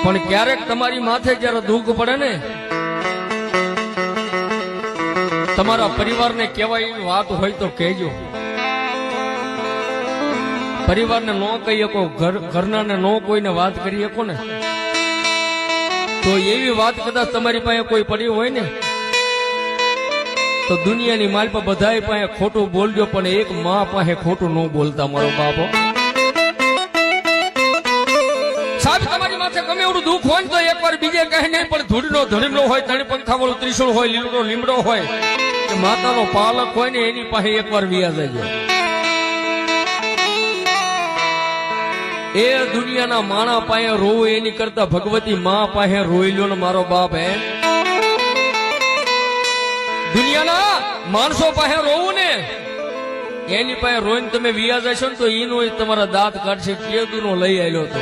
પણ ક્યારેક તમારી માથે જ્યારે દુઃખ પડે ને, તમારા પરિવારને કહેવાય એવી વાત હોય તો કહેજો. પરિવારને ન કહી શકો, ઘરનાને ન કોઈને વાત કરી શકો ને, તો એવી વાત કદાચ તમારી પાસે કોઈ પડી હોય ને, તો દુનિયાની માલ પર બધાય પાસે ખોટું બોલજો, પણ એક માં પાસે ખોટું ન બોલતા. મારો બાપો સાહેબ, તમારી માથે ગમે એવડું દુઃખ હોય ને તો એકવાર બીજે કહે નહીં, પણ ધૂળનો ધણીનો હોય, ત્રણ પંખા વાળું ત્રિશુળ હોય, લીમડો લીમડો હોય, કે માતાનો પાલક હોય ને એની પાસે એકવાર વ્યાજ જાય. એ દુનિયાના માણા પાસે રોવું એની કરતા ભગવતી માં પાસે રોઈ લ્યો ને મારો બાપ. હે, દુનિયાના માણસો પાસે રોવું ને એની પાસે રોઈને તમે વ્યાજ હશો ને તો એનો તમારા દાંત કાઢશે. કેદુનો લઈ આવ્યો તો